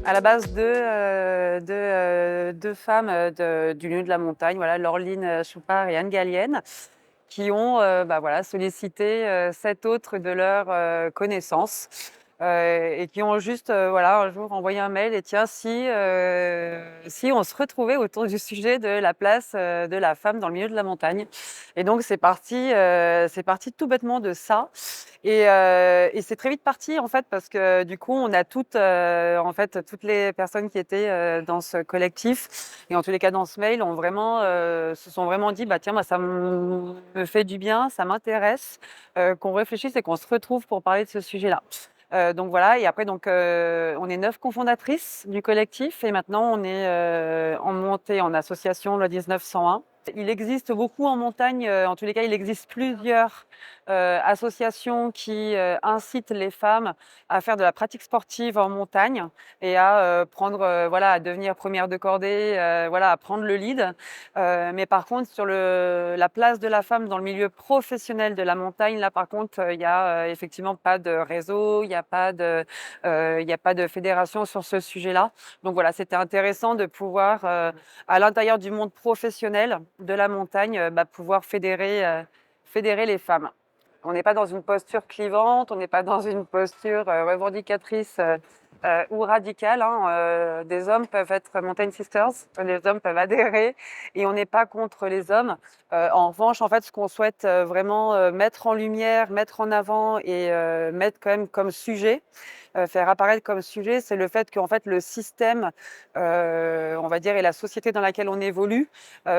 À la base, deux femmes du milieu de la montagne, voilà, Laureline Choupard et Anne Gallienne, qui ont voilà, sollicité 7 autres de leur connaissance et qui ont juste voilà, un jour envoyé un mail et tiens, si on se retrouvait autour du sujet de la place de la femme dans le milieu de la montagne. Et donc c'est parti tout bêtement de ça. Et c'est très vite parti en fait parce que du coup on a toutes les personnes qui étaient dans ce collectif et en tous les cas dans ce mail se sont vraiment dit bah tiens moi me fait du bien, ça m'intéresse qu'on réfléchisse et qu'on se retrouve pour parler de ce sujet-là. Donc voilà, et après on est 9 cofondatrices du collectif et maintenant on est en montée en association loi 1901. Il existe beaucoup en montagne, en tous les cas il existe plusieurs associations qui incitent les femmes à faire de la pratique sportive en montagne et à voilà, à devenir première de cordée, voilà, à prendre le lead. Mais par contre, sur la place de la femme dans le milieu professionnel de la montagne, là par contre, il y a effectivement pas de réseau, il y a pas de fédération sur ce sujet-là. Donc voilà, c'était intéressant de pouvoir, à l'intérieur du monde professionnel de la montagne, pouvoir fédérer les femmes. On n'est pas dans une posture clivante, on n'est pas dans une posture revendicatrice ou radicale, hein. Des hommes peuvent être Mountain Sisters, les hommes peuvent adhérer et on n'est pas contre les hommes. En revanche, en fait, ce qu'on souhaite vraiment mettre en lumière, mettre en avant et mettre quand même comme sujet, faire apparaître comme sujet, c'est le fait qu'en fait le système, on va dire, et la société dans laquelle on évolue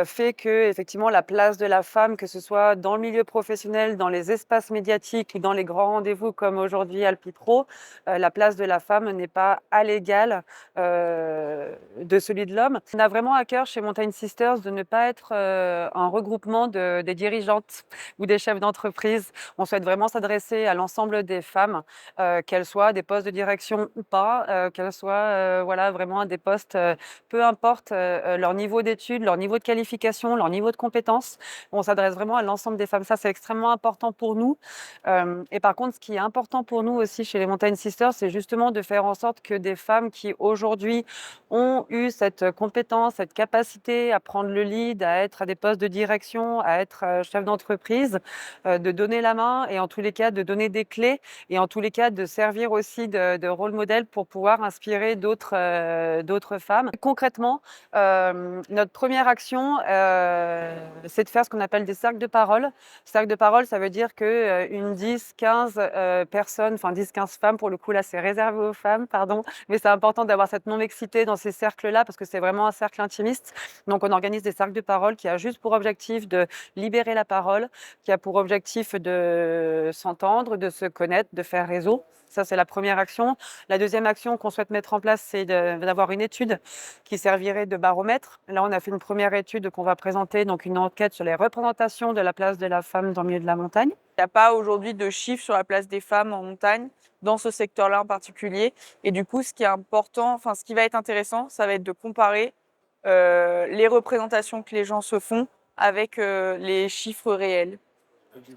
fait que effectivement la place de la femme, que ce soit dans le milieu professionnel, dans les espaces médiatiques ou dans les grands rendez-vous comme aujourd'hui Alpipro, la place de la femme n'est pas à l'égal de celui de l'homme. On a vraiment à cœur chez Mountain Sisters de ne pas être un regroupement des dirigeantes ou des chefs d'entreprise. On souhaite vraiment s'adresser à l'ensemble des femmes, qu'elles soient à des postes de direction ou pas, qu'elles soient voilà, vraiment à des postes, peu importe leur niveau d'études, leur niveau de qualification, leur niveau de compétences. On s'adresse vraiment à l'ensemble des femmes. Ça, c'est extrêmement important pour nous. Et par contre, ce qui est important pour nous aussi chez les Mountain Sisters, c'est justement de faire en sorte que des femmes qui aujourd'hui ont eu cette compétence, cette capacité à prendre le lead, à être à des postes de direction, à être chef d'entreprise, de donner la main et en tous les cas de donner des clés et en tous les cas de servir aussi de rôle modèle pour pouvoir inspirer d'autres femmes. Concrètement, notre première action, c'est de faire ce qu'on appelle des cercles de parole. Cercle de parole, ça veut dire que une 10-15 personnes, enfin 10-15 femmes, pour le coup là c'est réservé aux femmes, pardon, mais c'est important d'avoir cette non-mixité dans ces cercles-là parce que c'est vraiment un cercle intimiste. Donc on organise des cercles de parole qui a juste pour objectif de libérer la parole, qui a pour objectif de s'entendre, de se connaître, de faire réseau. Ça, c'est la première action. La deuxième action qu'on souhaite mettre en place, c'est d'avoir une étude qui servirait de baromètre. Là, on a fait une première étude qu'on va présenter, donc une enquête sur les représentations de la place de la femme dans le milieu de la montagne. Il n'y a pas aujourd'hui de chiffres sur la place des femmes en montagne, dans ce secteur-là en particulier. Et du coup, ce qui est important, enfin, ce qui va être intéressant, ça va être de comparer les représentations que les gens se font avec les chiffres réels.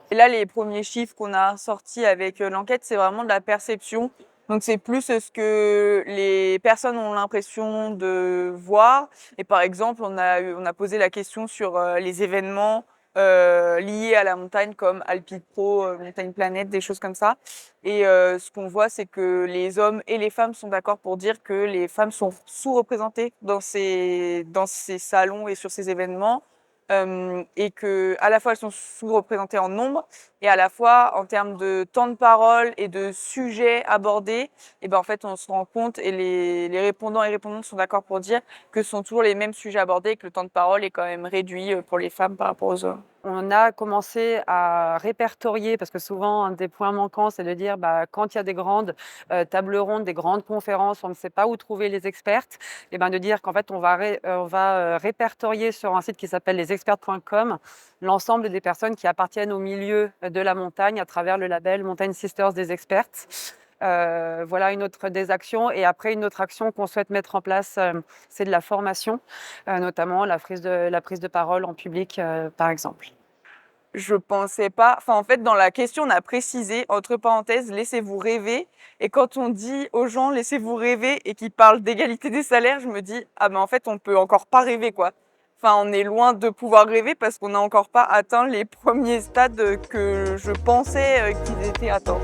Et là, les premiers chiffres qu'on a sortis avec l'enquête, c'est vraiment de la perception. Donc, c'est plus ce que les personnes ont l'impression de voir. Et par exemple, on a posé la question sur les événements liés à la montagne, comme Alpipro, Montagne Planète, des choses comme ça. Et ce qu'on voit, c'est que les hommes et les femmes sont d'accord pour dire que les femmes sont sous-représentées dans ces salons et sur ces événements. Et que à la fois elles sont sous-représentées en nombre et à la fois en termes de temps de parole et de sujets abordés, et ben en fait on se rend compte et les répondants et répondantes sont d'accord pour dire que ce sont toujours les mêmes sujets abordés et que le temps de parole est quand même réduit pour les femmes par rapport aux hommes. On a commencé à répertorier, parce que souvent, un des points manquants, c'est de dire, quand il y a des grandes tables rondes, des grandes conférences, on ne sait pas où trouver les expertes, et ben de dire qu'en fait, on va répertorier sur un site qui s'appelle lesexperts.com l'ensemble des personnes qui appartiennent au milieu de la montagne à travers le label Mountain Sisters des experts. Voilà une autre des actions. Et après, une autre action qu'on souhaite mettre en place, c'est de la formation, notamment la prise de parole en public, par exemple. je pensais pas. Enfin, en fait, dans la question, on a précisé, entre parenthèses, laissez-vous rêver. Et quand on dit aux gens, laissez-vous rêver, et qu'ils parlent d'égalité des salaires, je me dis, ah ben en fait, on peut encore pas rêver, quoi. Enfin, on est loin de pouvoir rêver parce qu'on n'a encore pas atteint les premiers stades que je pensais qu'ils étaient atteints.